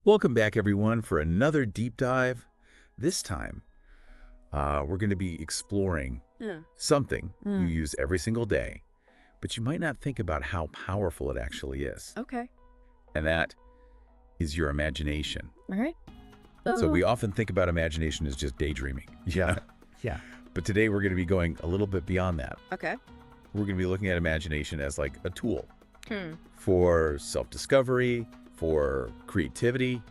Welcome back, everyone, for another deep dive. This time, we're going to be exploring Yeah. something you Mm. use every single day, but you might not think about how powerful it actually is. Okay. And that is your imagination. All right. So we often think about imagination as just daydreaming. Yeah. Yeah. But today we're going to be going a little bit beyond that. Okay. We're going to be looking at imagination as like a tool Hmm. for self-discovery, for creativity,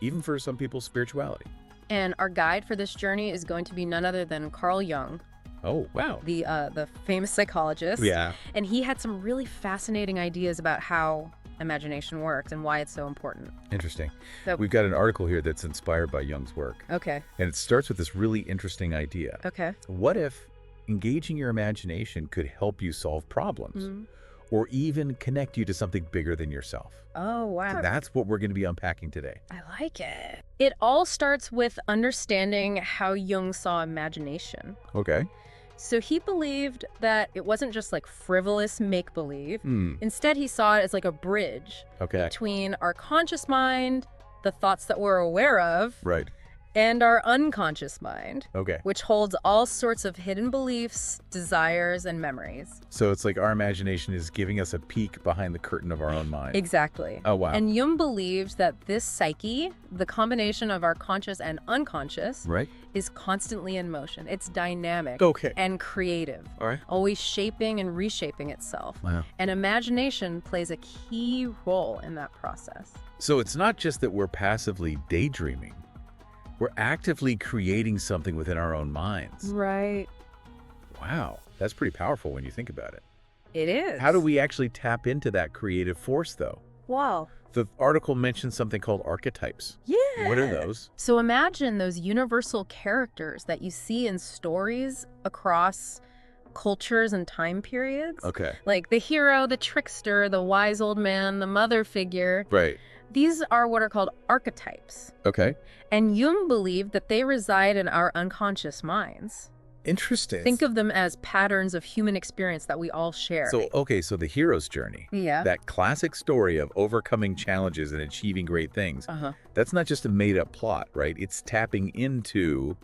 even for some people's spirituality. And our guide for this journey is going to be none other than Carl Jung, Oh, wow. the famous psychologist. Yeah. And he had some really fascinating ideas about how imagination works and why it's so important. Interesting. So- We've got an article here that's inspired by Jung's work, Okay. and it starts with this really interesting idea. Okay. What if engaging your imagination could help you solve problems Mhm. or even connect you to something bigger than yourself? Oh, wow. That's what we're going to be unpacking today. I like it. It all starts with understanding how Jung saw imagination. Okay. So he believed that it wasn't just like frivolous make-believe. Hmm. Instead, he saw it as like a bridge Okay. between our conscious mind, the thoughts that we're aware of, Right. and our unconscious mind, Okay. which holds all sorts of hidden beliefs, desires, and memories. So it's like our imagination is giving us a peek behind the curtain of our own mind. Exactly. Oh, wow. And Jung believed that this psyche, the combination of our conscious and unconscious, Right. is constantly in motion. It's dynamic Okay. and creative, All right. always shaping and reshaping itself. Wow. And imagination plays a key role in that process. So it's not just that we're passively daydreaming. We're actively creating something within our own minds. Right. Wow. That's pretty powerful when you think about it. It is. How do we actually tap into that creative force, though? Wow. The article mentions something called archetypes. Yeah. What are those? So imagine those universal characters that you see in stories across cultures and time periods. Okay. Like the hero, the trickster, the wise old man, the mother figure. Right. These are what are called archetypes. Okay. And Jung believed that they reside in our unconscious minds. Interesting. Think of them as patterns of human experience that we all share. So, okay, so the hero's journey, yeah. that classic story of overcoming challenges and achieving great things, Uh-huh. that's not just a made-up plot, right? It's tapping into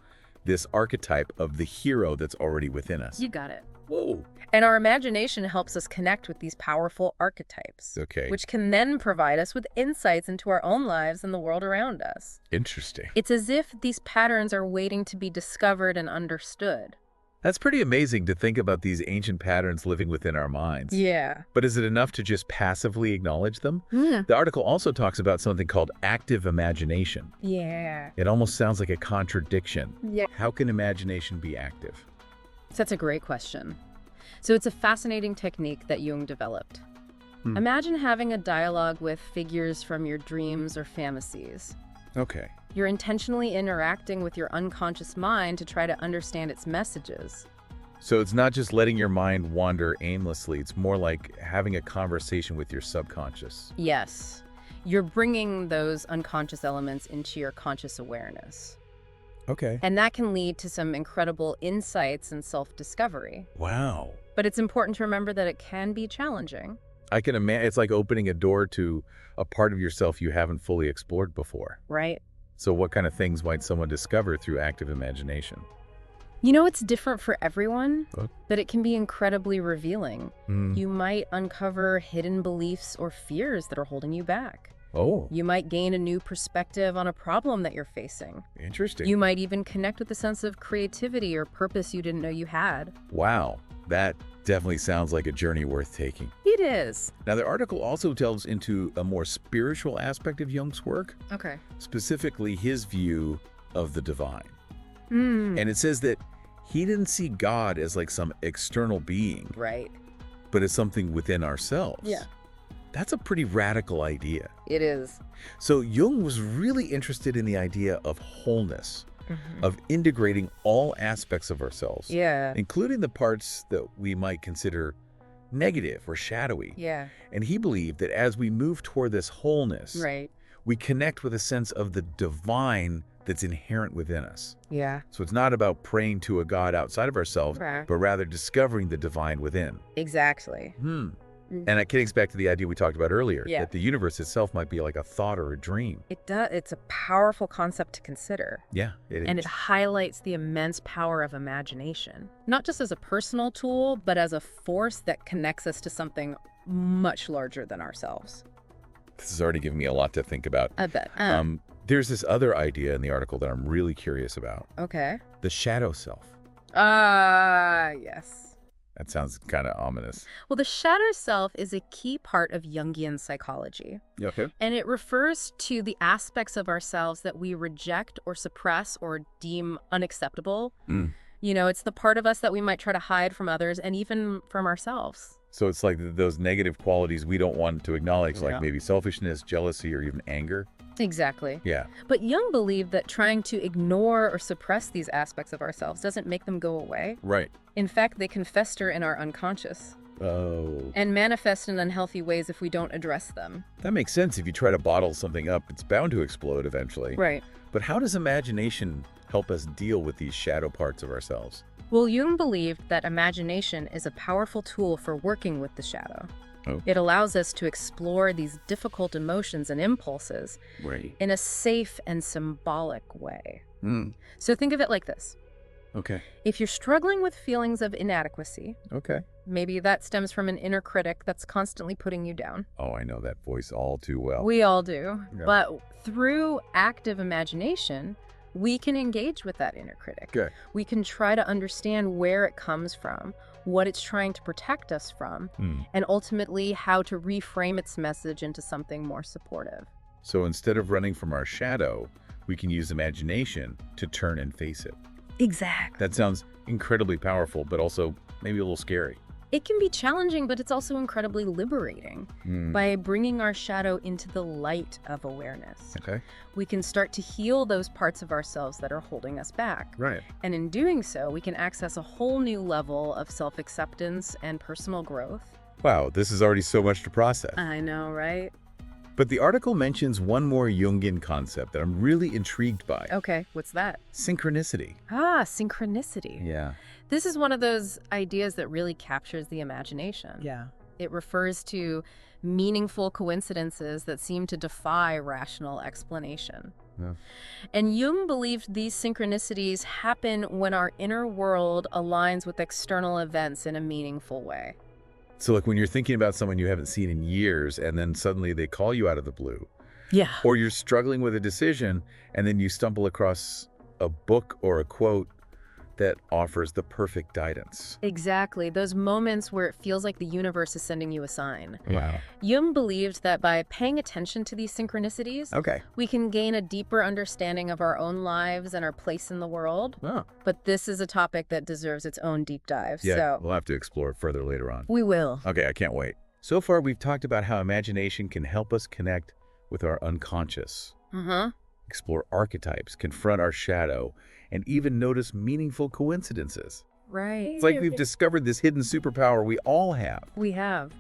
this archetype of the hero that's already within us. You got it. Whoa. And our imagination helps us connect with these powerful archetypes, Okay. which can then provide us with insights into our own lives and the world around us. Interesting. It's as if these patterns are waiting to be discovered and understood. That's pretty amazing to think about these ancient patterns living within our minds. Yeah. But is it enough to just passively acknowledge them? Yeah. The article also talks about something called active imagination. Yeah. It almost sounds like a contradiction. Yeah. How can imagination be active? So that's a great question. So it's a fascinating technique that Jung developed. Hmm. Imagine having a dialogue with figures from your dreams or fantasies. Okay. You're intentionally interacting with your unconscious mind to try to understand its messages. So it's not just letting your mind wander aimlessly. It's more like having a conversation with your subconscious. Yes, you're bringing those unconscious elements into your conscious awareness. Okay. And that can lead to some incredible insights and self-discovery. Wow. But it's important to remember that it can be challenging. I can imagine it's like opening a door to a part of yourself you haven't fully explored before. Right? So what kind of things might someone discover through active imagination? You know, it's different for everyone, What? but it can be incredibly revealing. Hmm. You might uncover hidden beliefs or fears that are holding you back. Oh, You might gain a new perspective on a problem that you're facing. interesting. You might even connect with a sense of creativity or purpose you didn't know you had. Wow. That definitely sounds like a journey worth taking. It is. Now, the article also delves into a more spiritual aspect of Jung's work, Okay. specifically his view of the divine. Mm. And it says that he didn't see God as like some external being, Right. but as something within ourselves. Yeah. That's a pretty radical idea. It is. So Jung was really interested in the idea of wholeness, of integrating all aspects of ourselves, Yeah. including the parts that we might consider negative or shadowy. Yeah. And he believed that as we move toward this wholeness, Right. we connect with a sense of the divine that's inherent within us. Yeah. So it's not about praying to a God outside of ourselves, Right. but rather discovering the divine within. Exactly. And it connects back to the idea we talked about earlier, Yeah. that the universe itself might be like a thought or a dream. It does. It's a powerful concept to consider. Yeah, it is. And it highlights the immense power of imagination, not just as a personal tool, but as a force that connects us to something much larger than ourselves. This is already giving me a lot to think about. I bet. There's this other idea in the article that I'm really curious about. Okay. The shadow self. Yes. That sounds kind of ominous. Well, the shadow self is a key part of Jungian psychology. Okay. And it refers to the aspects of ourselves that we reject or suppress or deem unacceptable. You know, it's the part of us that we might try to hide from others and even from ourselves. So it's like those negative qualities we don't want to acknowledge, Yeah. like maybe selfishness, jealousy, or even anger. Exactly. Yeah. But Jung believed that trying to ignore or suppress these aspects of ourselves doesn't make them go away. Right. In fact, they can fester in our unconscious Oh. and manifest in unhealthy ways if we don't address them. That makes sense. If you try to bottle something up, it's bound to explode eventually. Right. But how does imagination help us deal with these shadow parts of ourselves? Well, Jung believed that imagination is a powerful tool for working with the shadow. Oh. It allows us to explore these difficult emotions and impulses Right. in a safe and symbolic way. Mm. So think of it like this. Okay. If you're struggling with feelings of inadequacy, Okay. maybe that stems from an inner critic that's constantly putting you down. Oh, I know that voice all too well. We all do. Yeah. But through active imagination, we can engage with that inner critic. Okay. We can try to understand where it comes from, what it's trying to protect us from, and ultimately how to reframe its message into something more supportive. So instead of running from our shadow, we can use imagination to turn and face it. Exactly. That sounds incredibly powerful, but also maybe a little scary. It can be challenging, but it's also incredibly liberating. By bringing our shadow into the light of awareness, Okay. we can start to heal those parts of ourselves that are holding us back. Right. And in doing so, we can access a whole new level of self-acceptance and personal growth. Wow, this is already so much to process. I know, right? But the article mentions one more Jungian concept that I'm really intrigued by. Okay, what's that? Synchronicity. Synchronicity. Yeah. This is one of those ideas that really captures the imagination. Yeah. It refers to meaningful coincidences that seem to defy rational explanation. Yeah. And Jung believed these synchronicities happen when our inner world aligns with external events in a meaningful way. So like when you're thinking about someone you haven't seen in years and then suddenly they call you out of the blue, Yeah. or you're struggling with a decision and then you stumble across a book or a quote that offers the perfect guidance. Exactly. Those moments where it feels like the universe is sending you a sign. Wow. Jung believed that by paying attention to these synchronicities, Okay. we can gain a deeper understanding of our own lives and our place in the world. Oh. But this is a topic that deserves its own deep dive. Yeah, So we'll have to explore it further later on. we will. Okay, I can't wait. So far, we've talked about how imagination can help us connect with our unconscious, explore archetypes, confront our shadow, and even notice meaningful coincidences. Right. It's like we've discovered this hidden superpower we all have. We have.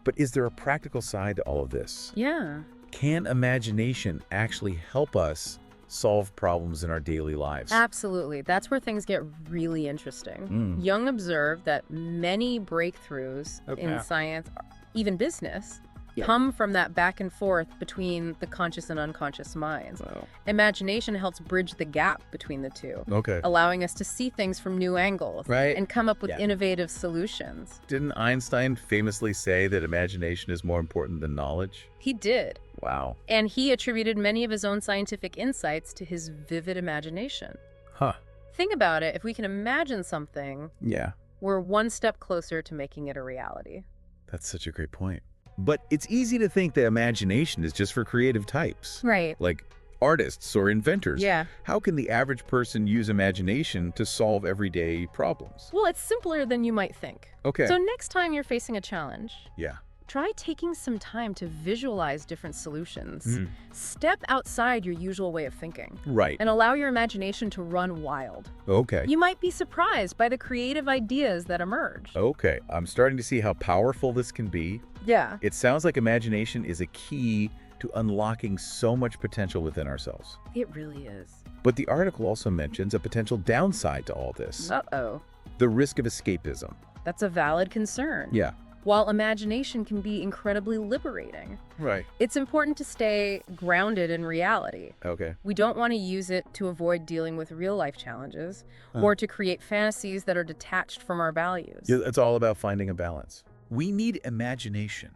But is there a practical side to all of this? Yeah. Can imagination actually help us solve problems in our daily lives? Absolutely. That's where things get really interesting. Jung observed that many breakthroughs in science, even business, come from that back and forth between the conscious and unconscious minds. Wow. Imagination helps bridge the gap between the two, Okay. allowing us to see things from new angles Right. and come up with Yeah. innovative solutions. Didn't Einstein famously say that imagination is more important than knowledge? He did. Wow. And he attributed many of his own scientific insights to his vivid imagination. Huh. Think about it. If we can imagine something, Yeah. we're one step closer to making it a reality. That's such a great point. But it's easy to think that imagination is just for creative types, Right. like artists or inventors. Yeah. How can the average person use imagination to solve everyday problems? Well, it's simpler than you might think. Okay. So next time you're facing a challenge, Yeah. try taking some time to visualize different solutions. Mhm. Step outside your usual way of thinking Right. and allow your imagination to run wild. Okay. You might be surprised by the creative ideas that emerge. Okay. I'm starting to see how powerful this can be. Yeah. It sounds like imagination is a key to unlocking so much potential within ourselves. It really is. But the article also mentions a potential downside to all this, Uh-oh. the risk of escapism. That's a valid concern. Yeah. while imagination can be incredibly liberating. Right. It's important to stay grounded in reality. Okay. We don't want to use it to avoid dealing with real-life challenges or to create fantasies that are detached from our values. Yeah, it's all about finding a balance. We need imagination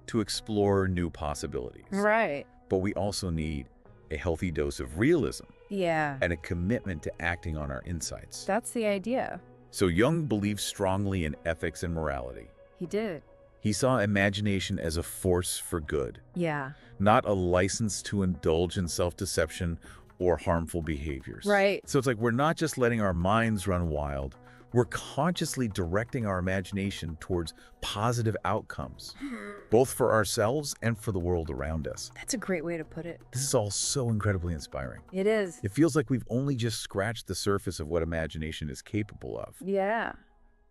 to explore new possibilities. Right. But we also need a healthy dose of realism. Yeah. And a commitment to acting on our insights. That's the idea. So Jung believed strongly in ethics and morality. He did. He saw imagination as a force for good, Yeah. not a license to indulge in self-deception or harmful behaviors. Right. So it's like we're not just letting our minds run wild, we're consciously directing our imagination towards positive outcomes, both for ourselves and for the world around us. That's a great way to put it. This is all so incredibly inspiring. It is. It feels like we've only just scratched the surface of what imagination is capable of. Yeah.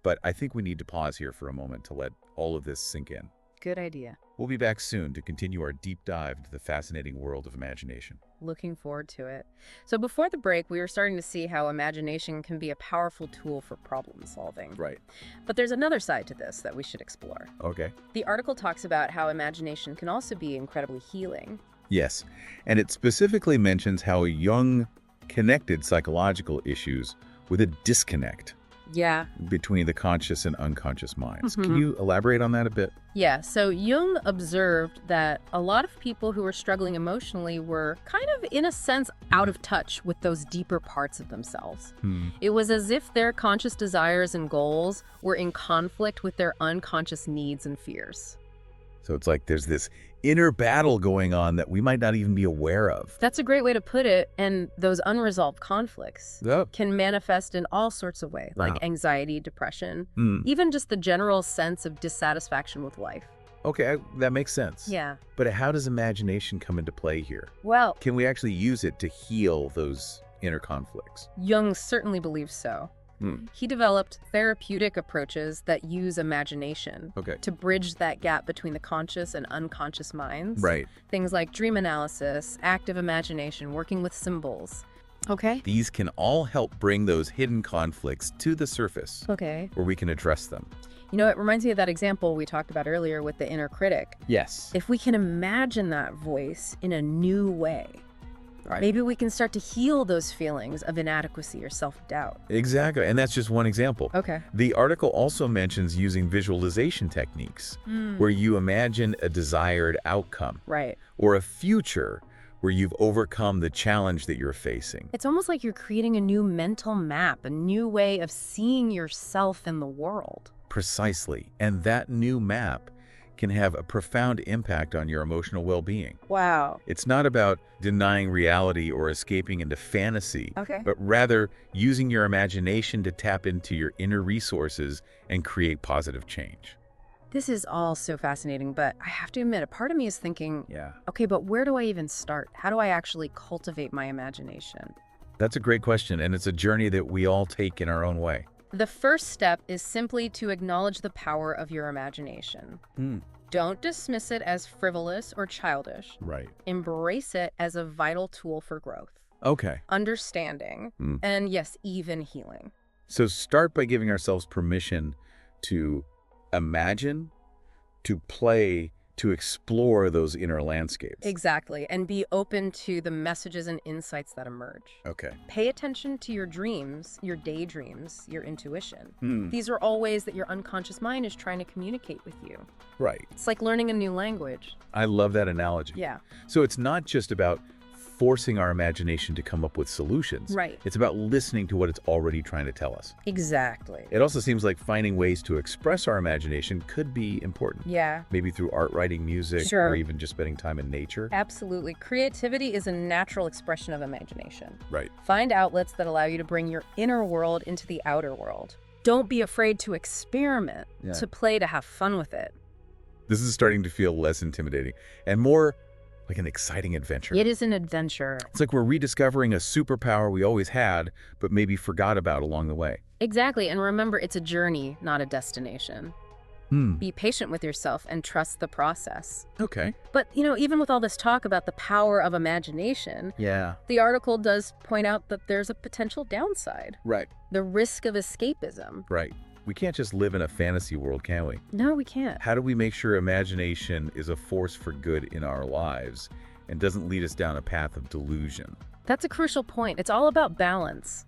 But I think we need to pause here for a moment to let all of this sink in. Good idea. We'll be back soon to continue our deep dive into the fascinating world of imagination. Looking forward to it. So before the break, we were starting to see how imagination can be a powerful tool for problem solving. Right. But there's another side to this that we should explore. Okay. The article talks about how imagination can also be incredibly healing. Yes, and it specifically mentions how Jung connected psychological issues with a disconnect Yeah. between the conscious and unconscious minds. Can you elaborate on that a bit? Yeah, so Jung observed that a lot of people who were struggling emotionally were kind of, in a sense, out of touch with those deeper parts of themselves. It was as if their conscious desires and goals were in conflict with their unconscious needs and fears. So it's like there's this inner battle going on that we might not even be aware of. That's a great way to put it, and those unresolved conflicts Yep. can manifest in all sorts of ways, like Wow. anxiety, depression, Hmm. even just the general sense of dissatisfaction with life. Okay, that makes sense. Yeah. But how does imagination come into play here? Well, Can we actually use it to heal those inner conflicts? Jung certainly believes so. He developed therapeutic approaches that use imagination Okay. to bridge that gap between the conscious and unconscious minds. Right. Things like dream analysis, active imagination, working with symbols. Okay. These can all help bring those hidden conflicts to the surface Okay. where we can address them. You know, it reminds me of that example we talked about earlier with the inner critic. Yes. If we can imagine that voice in a new way, Right. maybe we can start to heal those feelings of inadequacy or self-doubt. Exactly. And that's just one example. Okay. The article also mentions using visualization techniques where you imagine a desired outcome Right. or a future where you've overcome the challenge that you're facing. It's almost like you're creating a new mental map, a new way of seeing yourself in the world. Precisely. And that new map can have a profound impact on your emotional well-being. Wow. It's not about denying reality or escaping into fantasy, Okay. but rather using your imagination to tap into your inner resources and create positive change. This is all so fascinating, but I have to admit, a part of me is thinking, Yeah. okay, but where do I even start? How do I actually cultivate my imagination? That's a great question, and it's a journey that we all take in our own way. The first step is simply to acknowledge the power of your imagination. Don't dismiss it as frivolous or childish. Right. Embrace it as a vital tool for growth, Okay. understanding, and yes, even healing. So start by giving ourselves permission to imagine, to play, to explore those inner landscapes. Exactly, and be open to the messages and insights that emerge. Okay. Pay attention to your dreams, your daydreams, your intuition. These are all ways that your unconscious mind is trying to communicate with you. Right. It's like learning a new language. I love that analogy. Yeah. So it's not just about forcing our imagination to come up with solutions. Right. It's about listening to what it's already trying to tell us. Exactly. It also seems like finding ways to express our imagination could be important. Yeah. Maybe through art, writing, music, Sure. or even just spending time in nature. Absolutely. Creativity is a natural expression of imagination. Right. Find outlets that allow you to bring your inner world into the outer world. Don't be afraid to experiment, Yeah. to play, to have fun with it. This is starting to feel less intimidating and more like an exciting adventure. It is an adventure. It's like we're rediscovering a superpower we always had, but maybe forgot about along the way. Exactly. And remember, it's a journey, not a destination. Be patient with yourself and trust the process. Okay. But, you know, even with all this talk about the power of imagination, Yeah. the article does point out that there's a potential downside. Right. The risk of escapism. Right. We can't just live in a fantasy world, can we? No, we can't. How do we make sure imagination is a force for good in our lives and doesn't lead us down a path of delusion? That's a crucial point. It's all about balance.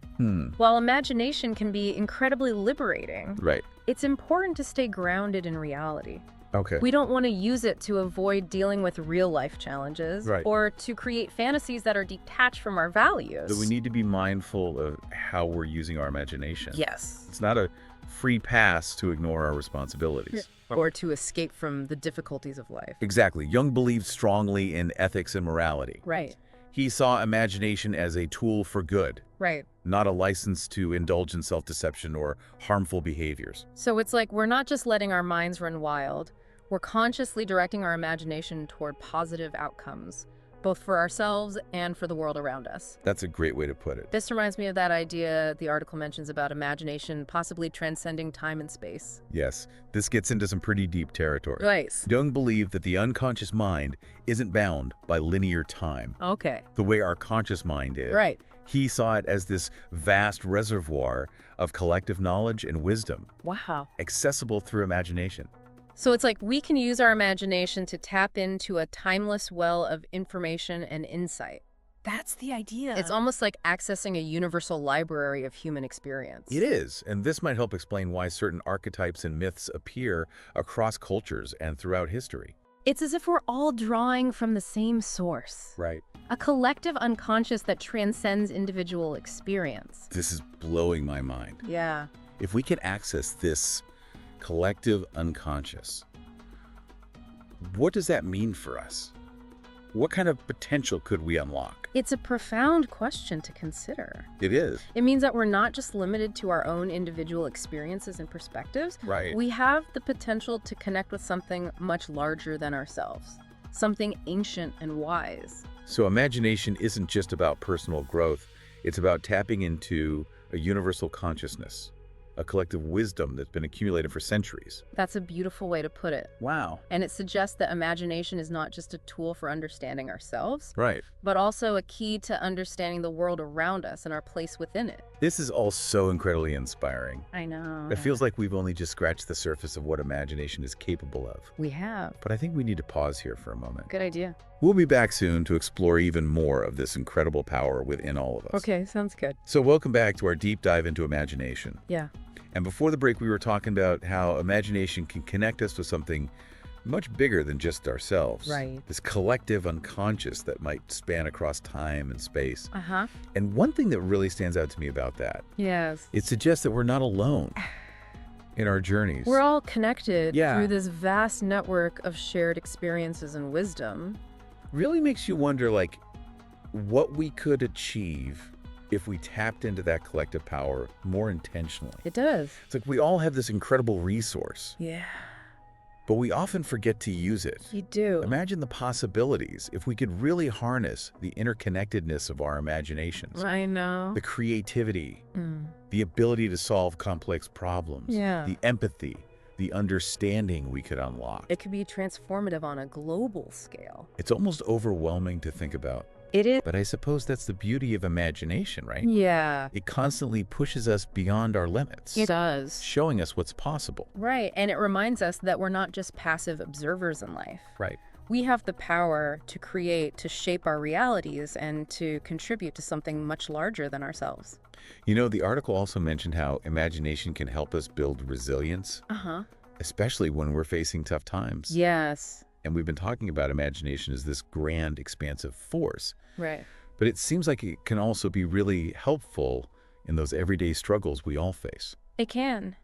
While imagination can be incredibly liberating, Right. it's important to stay grounded in reality. Okay. We don't want to use it to avoid dealing with real-life challenges Right. or to create fantasies that are detached from our values. So we need to be mindful of how we're using our imagination. Yes. It's not a free pass to ignore our responsibilities. Or to escape from the difficulties of life. Exactly. Jung believed strongly in ethics and morality. Right. He saw imagination as a tool for good, Right. not a license to indulge in self-deception or harmful behaviors. So it's like we're not just letting our minds run wild, we're consciously directing our imagination toward positive outcomes, both for ourselves and for the world around us. That's a great way to put it. This reminds me of that idea the article mentions about imagination possibly transcending time and space. Yes, this gets into some pretty deep territory. Right. Jung believed that the unconscious mind isn't bound by linear time, Okay. the way our conscious mind is. Right. He saw it as this vast reservoir of collective knowledge and wisdom, Wow. accessible through imagination. So it's like we can use our imagination to tap into a timeless well of information and insight. That's the idea. It's almost like accessing a universal library of human experience. It is, and this might help explain why certain archetypes and myths appear across cultures and throughout history. It's as if we're all drawing from the same source. Right. A collective unconscious that transcends individual experience. This is blowing my mind. Yeah. If we can access this collective unconscious, what does that mean for us? What kind of potential could we unlock? It's a profound question to consider. It is. It means that we're not just limited to our own individual experiences and perspectives. Right. We have the potential to connect with something much larger than ourselves, something ancient and wise. So imagination isn't just about personal growth. It's about tapping into a universal consciousness, a collective wisdom that's been accumulated for centuries. That's a beautiful way to put it. Wow. And it suggests that imagination is not just a tool for understanding ourselves, Right. but also a key to understanding the world around us and our place within it. This is all so incredibly inspiring. I know. It feels like we've only just scratched the surface of what imagination is capable of. We have. But I think we need to pause here for a moment. Good idea. We'll be back soon to explore even more of this incredible power within all of us. Okay, sounds good. So welcome back to our deep dive into imagination. Yeah. And before the break, we were talking about how imagination can connect us with something much bigger than just ourselves. Right. This collective unconscious that might span across time and space. Uh-huh. And one thing that really stands out to me about that, Yes. it suggests that we're not alone in our journeys. We're all connected Yeah. through this vast network of shared experiences and wisdom. Really makes you wonder, like, what we could achieve if we tapped into that collective power more intentionally. It does. It's like we all have this incredible resource, Yeah. but we often forget to use it. You do. Imagine the possibilities if we could really harness the interconnectedness of our imaginations, I know. the creativity, Mm. the ability to solve complex problems, Yeah. the empathy, the understanding we could unlock. It could be transformative on a global scale. It's almost overwhelming to think about, It is. but I suppose that's the beauty of imagination, right? Yeah. It constantly pushes us beyond our limits, It does. showing us what's possible. Right. And it reminds us that we're not just passive observers in life. Right. We have the power to create, to shape our realities, and to contribute to something much larger than ourselves. You know, the article also mentioned how imagination can help us build resilience, Uh-huh. especially when we're facing tough times. Yes. And we've been talking about imagination as this grand, expansive force. Right. But it seems like it can also be really helpful in those everyday struggles we all face. It can.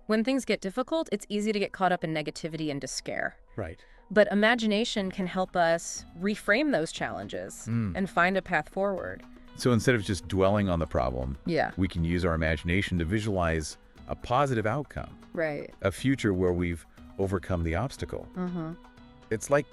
When things get difficult, it's easy to get caught up in negativity and despair. Right. But imagination can help us reframe those challenges Mm. and find a path forward. So instead of just dwelling on the problem, Yeah. we can use our imagination to visualize a positive outcome, Right. a future where we've overcome the obstacle. Mm-hmm. It's like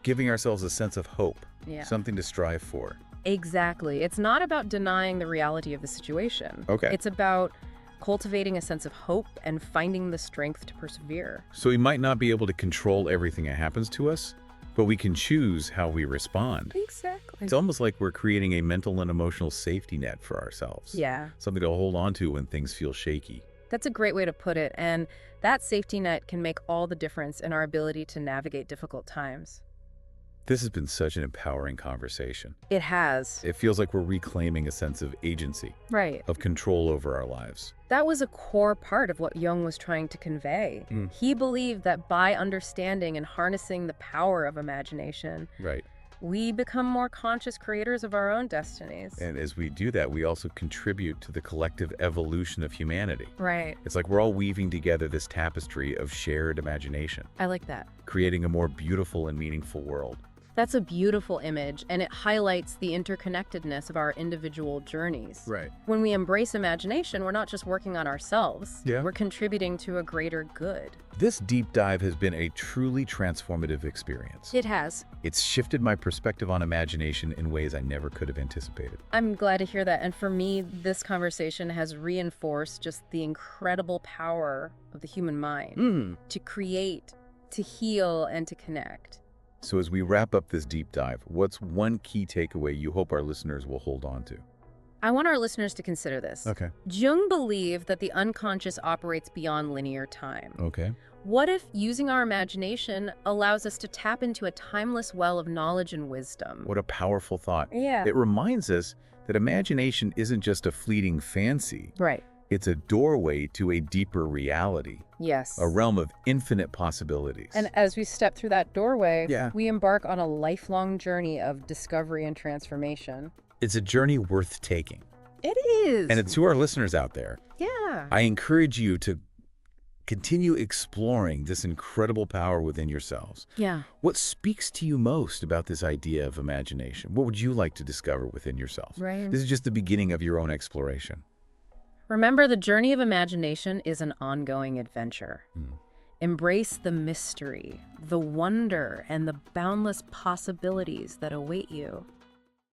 giving ourselves a sense of hope, Yeah. something to strive for. Exactly. It's not about denying the reality of the situation. Okay. It's about cultivating a sense of hope and finding the strength to persevere. So we might not be able to control everything that happens to us, but we can choose how we respond. Exactly. It's almost like we're creating a mental and emotional safety net for ourselves. Yeah. Something to hold on to when things feel shaky. That's a great way to put it, and that safety net can make all the difference in our ability to navigate difficult times. This has been such an empowering conversation. It has. It feels like we're reclaiming a sense of agency, Right. of control over our lives. That was a core part of what Jung was trying to convey. He believed that by understanding and harnessing the power of imagination, Right. we become more conscious creators of our own destinies. And as we do that, we also contribute to the collective evolution of humanity. Right. It's like we're all weaving together this tapestry of shared imagination, I like that. creating a more beautiful and meaningful world. That's a beautiful image, and it highlights the interconnectedness of our individual journeys. Right. When we embrace imagination, we're not just working on ourselves. Yeah. We're contributing to a greater good. This deep dive has been a truly transformative experience. It has. It's shifted my perspective on imagination in ways I never could have anticipated. I'm glad to hear that. And for me, this conversation has reinforced just the incredible power of the human mind to create, to heal, and to connect. So as we wrap up this deep dive, what's one key takeaway you hope our listeners will hold on to? I want our listeners to consider this. Okay. Jung believed that the unconscious operates beyond linear time. Okay. What if using our imagination allows us to tap into a timeless well of knowledge and wisdom? What a powerful thought. Yeah. It reminds us that imagination isn't just a fleeting fancy. Right. It's a doorway to a deeper reality, Yes. a realm of infinite possibilities. And as we step through that doorway, Yeah. we embark on a lifelong journey of discovery and transformation. It's a journey worth taking. It is. And to our listeners out there, Yeah. I encourage you to continue exploring this incredible power within yourselves. Yeah. What speaks to you most about this idea of imagination? What would you like to discover within yourself? Right. This is just the beginning of your own exploration. Remember, the journey of imagination is an ongoing adventure. Embrace the mystery, the wonder, and the boundless possibilities that await you.